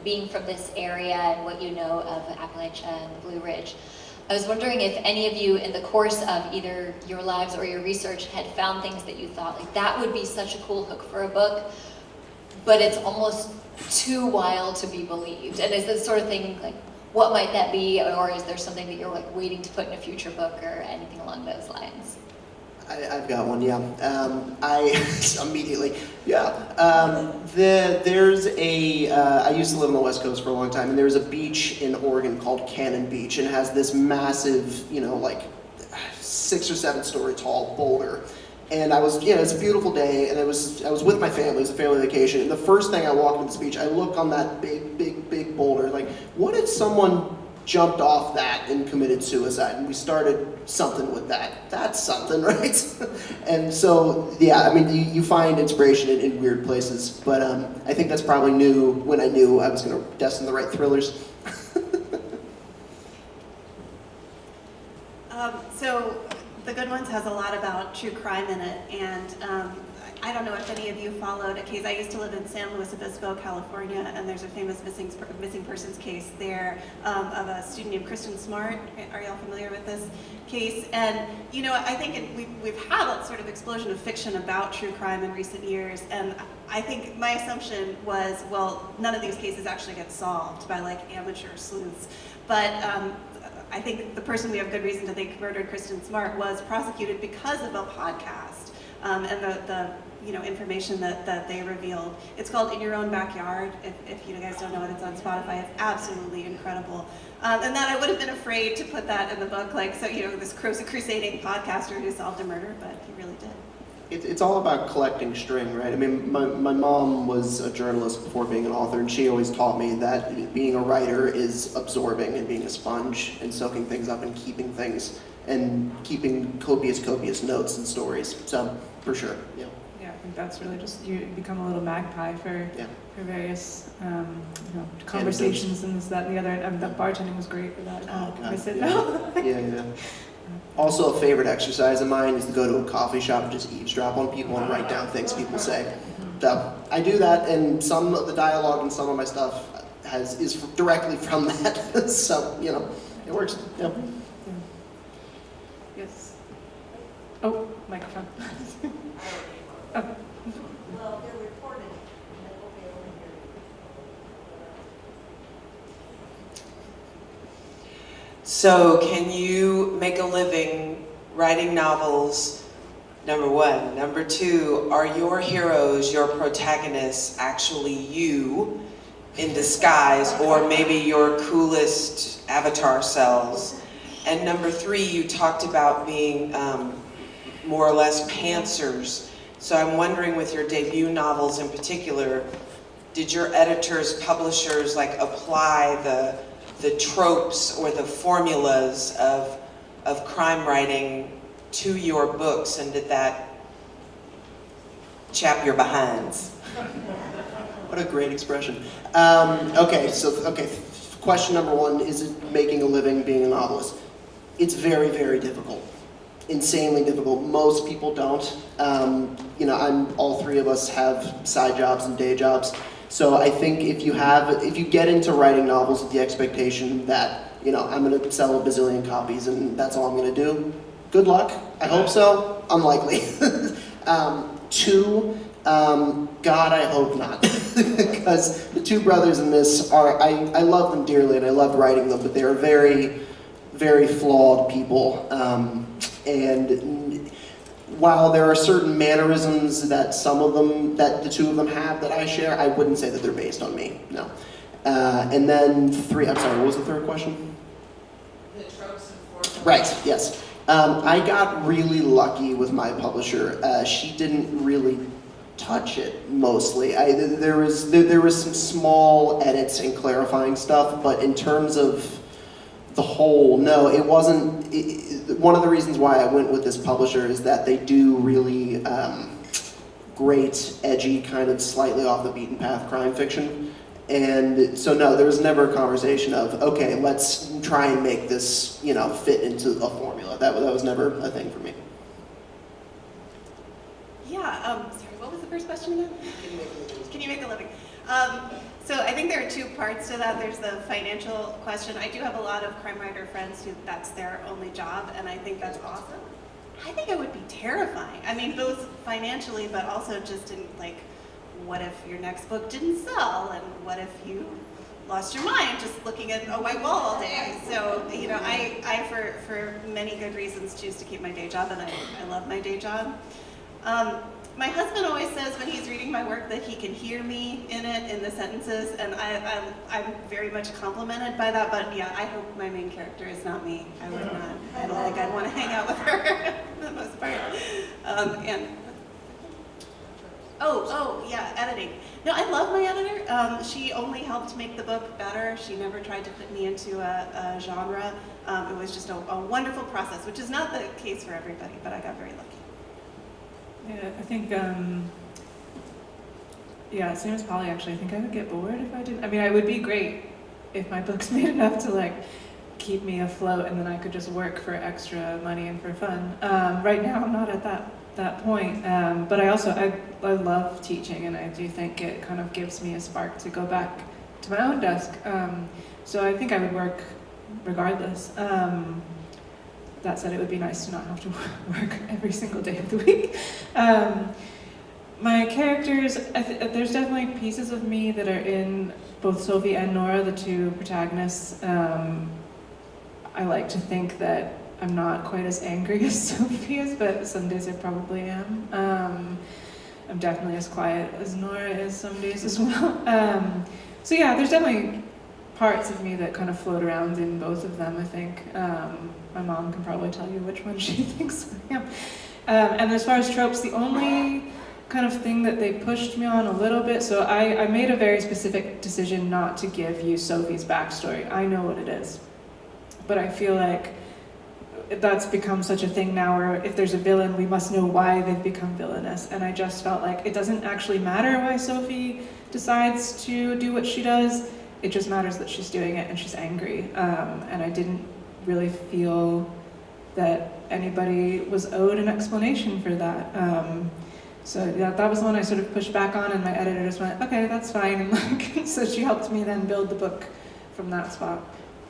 [SPEAKER 6] being from this area and what you know of Appalachia and the Blue Ridge. I was wondering if any of you in the course of either your lives or your research had found things that you thought like that would be such a cool hook for a book, but it's almost too wild to be believed. And is this sort of thing like, what might that be? Or is there something that you're like waiting to put in a future book or anything along those lines?
[SPEAKER 3] I've got one, yeah. I immediately, yeah. There's I used to live on the West Coast for a long time, and there's a beach in Oregon called Cannon Beach, and it has this massive, you know, like 6 or 7 story tall boulder. And it's a beautiful day, and I was with my family. It was a family vacation, and the first thing I walked into this beach, I looked on that big boulder, like, what if someone jumped off that and committed suicide? And we started something with that. That's something, right? And so, yeah, I mean, you find inspiration in weird places, but I think that's probably new when I knew I was going to destine the right thrillers.
[SPEAKER 2] So The Good Ones has a lot about true crime in it, and I don't know if any of you followed a case. I used to live in San Luis Obispo, California, and there's a famous missing persons case there of a student named Kristen Smart. Are y'all familiar with this case? And you know, I think we've had a sort of explosion of fiction about true crime in recent years, and I think my assumption was, well, none of these cases actually get solved by like amateur sleuths, but I think the person we have good reason to think murdered Kristen Smart was prosecuted because of a podcast and the information that they revealed. It's called In Your Own Backyard. If you guys don't know it, it's on Spotify. It's absolutely incredible. And that I would have been afraid to put that in the book, like, so, you know, this crusading podcaster who solved a murder, but he really did.
[SPEAKER 3] It's all about collecting string, right? I mean, my mom was a journalist before being an author, and she always taught me that being a writer is absorbing and being a sponge and soaking things up and keeping copious notes and stories. So, for sure, yeah.
[SPEAKER 1] Yeah, I think that's really just, you become a little magpie for various conversations and this, that, and the other. And the bartending was great for that. I said no.
[SPEAKER 3] Yeah. Also, a favorite exercise of mine is to go to a coffee shop and just eavesdrop on people and write down things people say. So I do that, and some of the dialogue in some of my stuff is directly from that. So, you know, it works. Yeah.
[SPEAKER 1] Yes. Oh, microphone. Oh.
[SPEAKER 4] Well, they're recording, and they will be able to hear you.
[SPEAKER 7] So, can you make a living writing novels? Number one. Number two, are your heroes, your protagonists, actually you in disguise, or maybe your coolest avatar selves? And number three, you talked about being more or less pantsers. So I'm wondering, with your debut novels in particular, did your editors, publishers, like apply the tropes or the formulas of crime writing to your books, and did that chap your behinds?
[SPEAKER 3] What a great expression. Question number one, is it making a living being a novelist? It's very, very difficult. Insanely difficult. Most people don't. All three of us have side jobs and day jobs. So I think if you get into writing novels with the expectation that, I'm going to sell a bazillion copies and that's all I'm going to do, good luck. I hope so. Unlikely. Two, God, I hope not. Because the two brothers in this I love them dearly and I love writing them, but they are very, very flawed people. And while there are certain mannerisms that that the two of them have that I share, I wouldn't say that they're based on me, no. And then I'm sorry, what was the third question?
[SPEAKER 7] The tropes and formulas.
[SPEAKER 3] Right, yes. I got really lucky with my publisher. She didn't really touch it mostly. There was some small edits and clarifying stuff, but in terms of the whole, no, it wasn't. One of the reasons why I went with this publisher is that they do really great, edgy, kind of slightly off the beaten path crime fiction. And so no, there was never a conversation of, okay, let's try and make this, fit into a formula. That was never a thing for me.
[SPEAKER 2] Yeah, sorry, what was the first question again? Can you make a living? So I think there are two parts to that. There's the financial question. I do have a lot of crime writer friends who that's their only job, and I think that's awesome. I think it would be terrifying. I mean, both financially, but also just in like, what if your next book didn't sell, and what if you lost your mind just looking at a white wall all day? So, I for many good reasons choose to keep my day job, and I love my day job. My husband always says when he's reading my work that he can hear me in it, in the sentences, and I'm very much complimented by that, but yeah, I hope my main character is not me. I would not, I don't think I'd want to hang out with her for the most part. Yeah, editing. No, I love my editor. She only helped make the book better. She never tried to put me into a genre. It was just a wonderful process, which is not the case for everybody, but I got very lucky.
[SPEAKER 1] Yeah, I think, same as Polly actually. I think I would get bored if I didn't. I mean, it would be great if my books made enough to keep me afloat, and then I could just work for extra money and for fun. Right now, I'm not at that point, but I love teaching, and I do think it kind of gives me a spark to go back to my own desk. So I think I would work regardless. That said, it would be nice to not have to work every single day of the week. My characters, there's definitely pieces of me that are in both Sophie and Nora, the two protagonists. I like to think that I'm not quite as angry as Sophie is, but some days I probably am. I'm definitely as quiet as Nora is some days as well. So yeah, there's definitely parts of me that kind of float around in both of them, I think. My mom can probably tell you which one she thinks I am. And as far as tropes, the only kind of thing that they pushed me on a little bit, so I made a very specific decision not to give you Sophie's backstory. I know what it is. But I feel like that's become such a thing now where if there's a villain, we must know why they've become villainous. And I just felt like it doesn't actually matter why Sophie decides to do what she does. It just matters that she's doing it and she's angry. And I didn't really feel that anybody was owed an explanation for that. So yeah, that was the one I sort of pushed back on, and my editor just went, okay, that's fine. And so she helped me then build the book from that spot.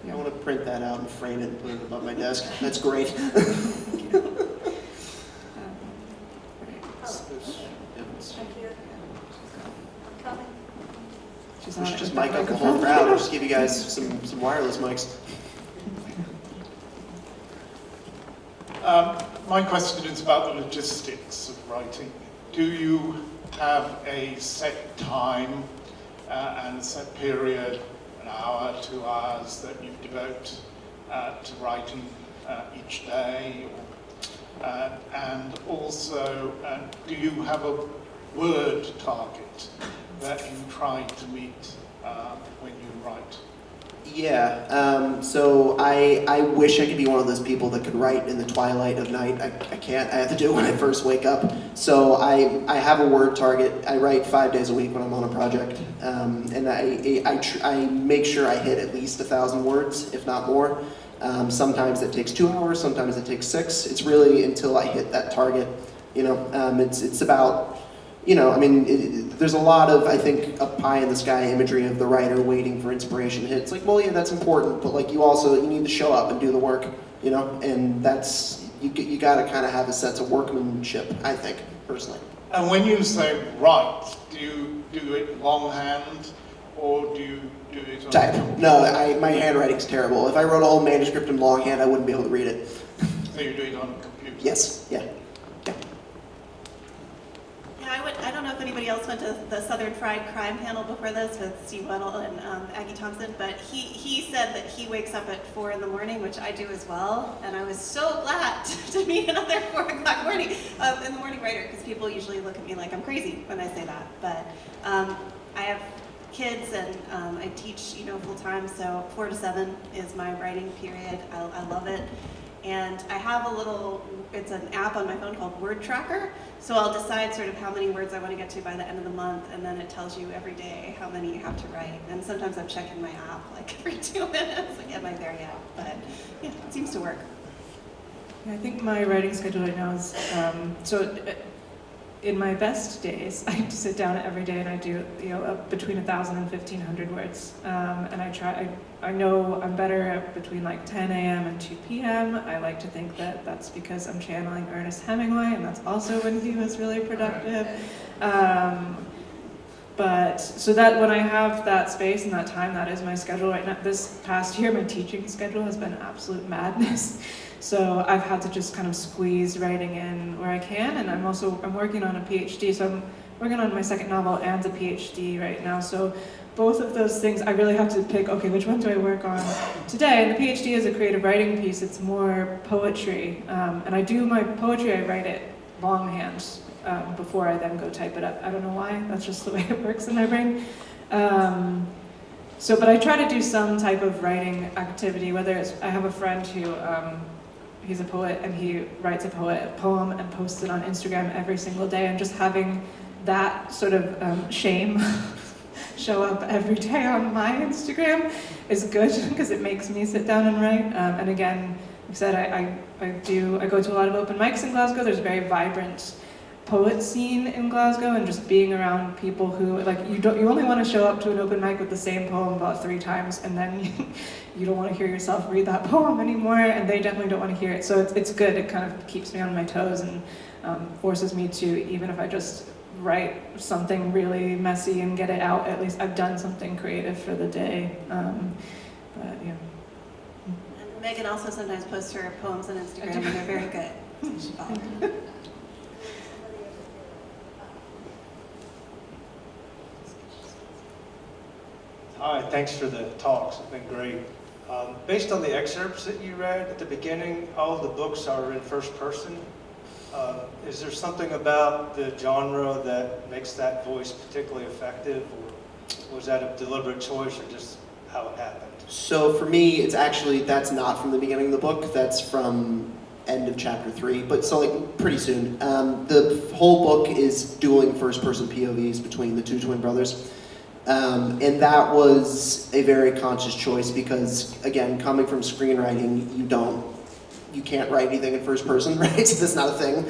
[SPEAKER 3] I want to print that out and frame it and put it above my desk. That's great.
[SPEAKER 1] She's
[SPEAKER 3] We
[SPEAKER 1] on
[SPEAKER 3] should
[SPEAKER 1] it
[SPEAKER 3] just
[SPEAKER 1] with
[SPEAKER 3] mic
[SPEAKER 1] the
[SPEAKER 3] up the whole
[SPEAKER 1] microphone.
[SPEAKER 3] crowd. I'll just give you guys some wireless mics.
[SPEAKER 8] My question is about the logistics of writing. Do you have a set time and a set period, an hour, 2 hours, that you devote to writing each day? And also, do you have a word target that you try to meet when you write?
[SPEAKER 3] Yeah, so I wish I could be one of those people that could write in the twilight of night. I can't. I have to do it when I first wake up. So I have a word target. I write 5 days a week when I'm on a project, and I make sure I hit at least 1,000 words, if not more. Sometimes it takes 2 hours. Sometimes it takes 6. It's really until I hit that target. It's about. There's a lot of, I think, a pie-in-the-sky imagery of the writer waiting for inspiration to hit. It's like, well, yeah, that's important, but you need to show up and do the work, and that's, you gotta kind of have a sense of workmanship, I think, personally.
[SPEAKER 8] And when you say write, do you do it longhand, or do you do it on
[SPEAKER 3] Type.
[SPEAKER 8] computer?
[SPEAKER 3] No, my handwriting's terrible. If I wrote a whole manuscript in longhand, I wouldn't be able to read it.
[SPEAKER 8] So you do it on a computer?
[SPEAKER 3] Yes, yeah.
[SPEAKER 2] anybody else went to the Southern Fried Crime panel before this with Steve Weddle and Aggie Thompson, but he said that he wakes up at 4 in the morning, which I do as well, and I was so glad to meet another 4 o'clock morning in the morning writer, because people usually look at me like I'm crazy when I say that. But I have kids and I teach, full time, so 4 to 7 is my writing period. I love it. And I have it's an app on my phone called Word Tracker. So I'll decide sort of how many words I want to get to by the end of the month, and then it tells you every day how many you have to write. And sometimes I'm checking my app like every 2 minutes, like, am I there yet? But yeah, it seems to work.
[SPEAKER 1] Yeah, I think my writing schedule right now is, in my best days, I sit down every day and I do, between 1,000 and 1,500 words. And I know I'm better at between like 10 a.m. and 2 p.m. I like to think that that's because I'm channeling Ernest Hemingway, and that's also when he was really productive. But so that when I have that space and that time, that is my schedule right now. This past year, my teaching schedule has been absolute madness. So I've had to just kind of squeeze writing in where I can, and I'm working on a PhD, so I'm working on my second novel and a PhD right now. So both of those things, I really have to pick, okay, which one do I work on today? And the PhD is a creative writing piece, it's more poetry. And I do my poetry, I write it longhand before I then go type it up. I don't know why, that's just the way it works in my brain. But I try to do some type of writing activity, whether it's, I have a friend who, he's a poet, and he writes a poem and posts it on Instagram every single day, and just having that sort of shame show up every day on my Instagram is good, because it makes me sit down and write. And again, like I said, I go to a lot of open mics in Glasgow. There's a very vibrant poet scene in Glasgow, and just being around people who, like, you only want to show up to an open mic with the same poem about 3 times, and then you don't want to hear yourself read that poem anymore, and they definitely don't want to hear it. So it's good. It kind of keeps me on my toes and forces me to, even if I just write something really messy and get it out, at least I've done something creative for the day. But yeah.
[SPEAKER 2] And Megan also sometimes posts her poems on Instagram, and they're very good. So you should follow them.
[SPEAKER 9] Hi, thanks for the talks, it's been great. Based on the excerpts that you read at the beginning, all of the books are in first person. Is there something about the genre that makes that voice particularly effective, or was that a deliberate choice, or just how it happened?
[SPEAKER 3] So for me, it's actually, that's not from the beginning of the book, that's from end of chapter 3, but so like pretty soon. The whole book is dueling first-person POVs between the 2 twin brothers. And that was a very conscious choice because, again, coming from screenwriting, you can't write anything in first person, right? So that's not a thing.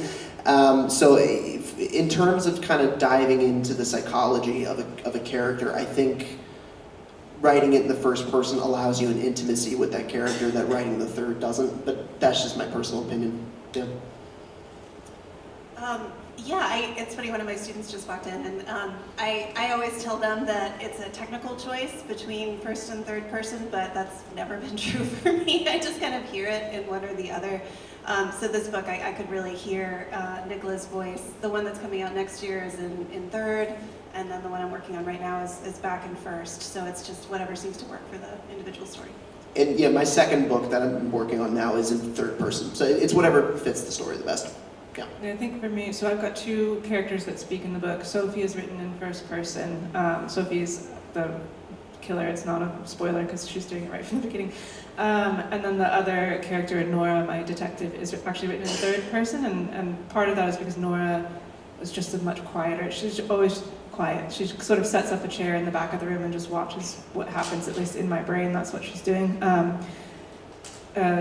[SPEAKER 3] So in terms of kind of diving into the psychology of a character, I think writing it in the first person allows you an intimacy with that character that writing in the third doesn't, but that's just my personal opinion. Yeah.
[SPEAKER 2] It's funny, one of my students just walked in, and I always tell them that it's a technical choice between first and third person, but that's never been true for me. I just kind of hear it in one or the other. So this book, I could really hear Nicola's voice. The one that's coming out next year is in third, and then the one I'm working on right now is back in first. So it's just whatever seems to work for the individual story.
[SPEAKER 3] And yeah, my second book that I'm working on now is in third person. So it's whatever fits the story the best. Yeah.
[SPEAKER 1] I think for me, so I've got 2 characters that speak in the book. Sophie is written in first person. Sophie's the killer. It's not a spoiler because she's doing it right from the beginning. And then the other character, Nora, my detective, is actually written in third person. And part of that is because Nora is just a much quieter. She's always quiet. She sort of sets up a chair in the back of the room and just watches what happens, at least in my brain. That's what she's doing.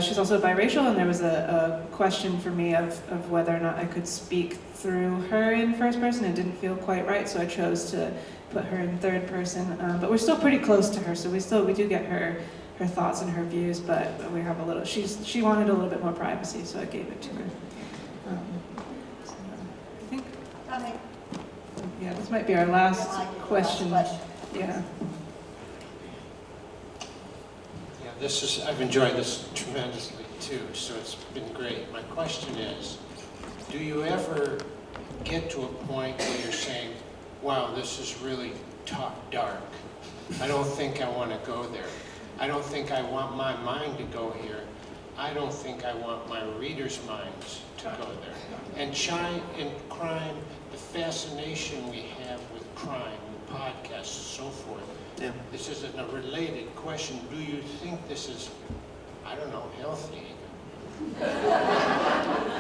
[SPEAKER 1] She's also biracial, and there was a question for me of whether or not I could speak through her in first person. It didn't feel quite right, so I chose to put her in third person. But we're still pretty close to her, so we do get her thoughts and her views, but we have a little, she wanted a little bit more privacy, so I gave it to her. So I think, yeah, this might be our last question. Yeah.
[SPEAKER 10] I've enjoyed this tremendously too, so it's been great. My question is, do you ever get to a point where you're saying, wow, this is really dark. I don't think I want to go there. I don't think I want my mind to go here. I don't think I want my readers' minds to go there. And crime, the fascination we have with crime, the podcasts and so forth.
[SPEAKER 3] Yeah.
[SPEAKER 10] This isn't a related question. Do you think this is, I don't know, healthy?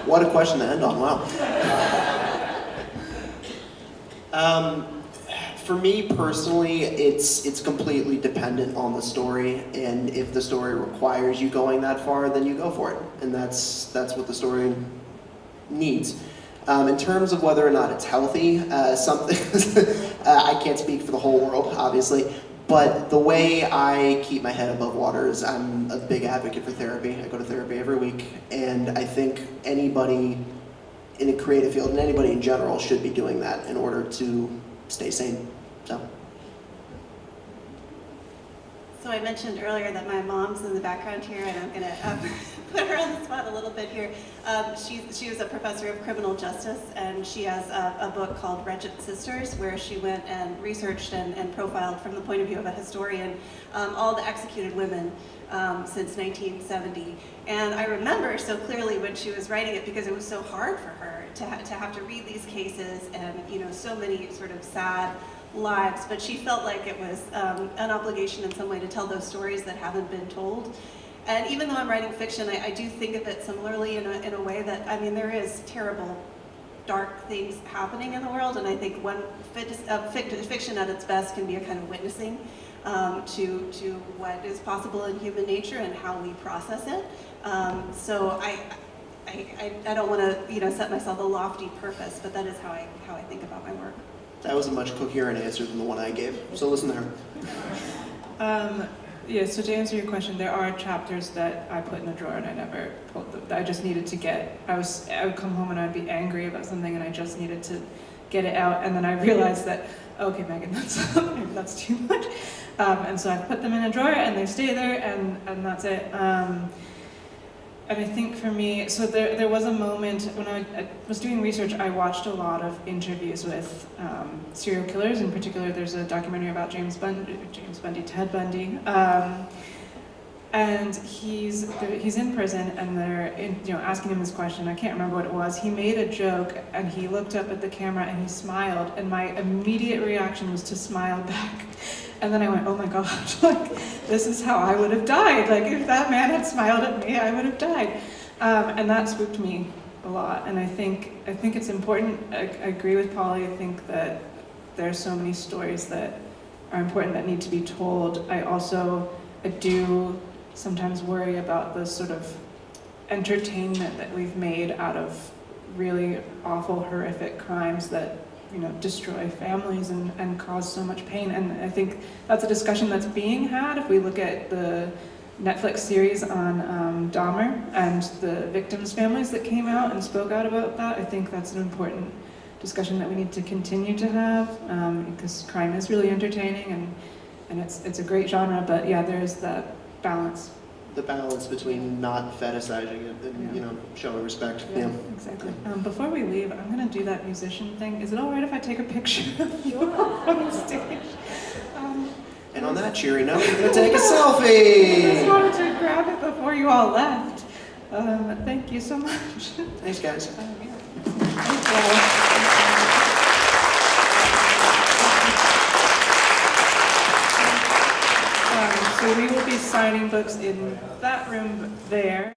[SPEAKER 3] What a question to end on, wow. For me personally, it's completely dependent on the story, and if the story requires you going that far, then you go for it, and that's what the story needs. In terms of whether or not it's healthy, something I can't speak for the whole world, obviously, but the way I keep my head above water is I'm a big advocate for therapy. I go to therapy every week, and I think anybody in a creative field and anybody in general should be doing that in order to stay sane.
[SPEAKER 2] So I mentioned earlier that my mom's in the background here, and I'm going to put her on the spot a little bit here. She was a professor of criminal justice, and she has a book called Wretched Sisters, where she went and researched and profiled from the point of view of a historian all the executed women since 1970. And I remember so clearly when she was writing it, because it was so hard for her to have to read these cases, and so many sort of sad lives, but she felt like it was an obligation in some way to tell those stories that haven't been told. And even though I'm writing fiction, I do think of it similarly in a way that, there is terrible, dark things happening in the world, and I think fiction at its best can be a kind of witnessing to what is possible in human nature and how we process it. So I don't want to set myself a lofty purpose, but that is how I think about my work.
[SPEAKER 3] That was a much coherent answer than the one I gave, so listen there.
[SPEAKER 1] Yeah, so to answer your question, there are chapters that I put in a drawer and I never pulled them. I just needed to I would come home and I'd be angry about something and I just needed to get it out, and then I realized that, okay, Megan, that's too much. And so I put them in a drawer and they stay there, and that's it. And I think for me, so there was a moment when I was doing research, I watched a lot of interviews with serial killers. In particular, there's a documentary about Ted Bundy. And he's in prison, and they're asking him this question. I can't remember what it was. He made a joke, and he looked up at the camera and he smiled, and my immediate reaction was to smile back. And then I went, oh my gosh, this is how I would have died. If that man had smiled at me, I would have died. And that spooked me a lot. And I think it's important. I agree with Polly. I think that there are so many stories that are important that need to be told. I do sometimes worry about the sort of entertainment that we've made out of really awful, horrific crimes that destroy families and cause so much pain. And I think that's a discussion that's being had. If we look at the Netflix series on Dahmer and the victims' families that came out and spoke out about that, I think that's an important discussion that we need to continue to have, because crime is really entertaining and it's a great genre, but yeah, there's that balance.
[SPEAKER 3] The balance between not fetishizing it and showing respect.
[SPEAKER 1] Yeah, exactly. Before we leave, I'm going to do that musician thing. Is it all right if I take a picture of you on stage?
[SPEAKER 3] And on that cheery note, we're going to take a selfie!
[SPEAKER 1] I just wanted to grab it before you all left. Thank you so much.
[SPEAKER 3] Thanks, guys.
[SPEAKER 1] So we will be signing books in that room there.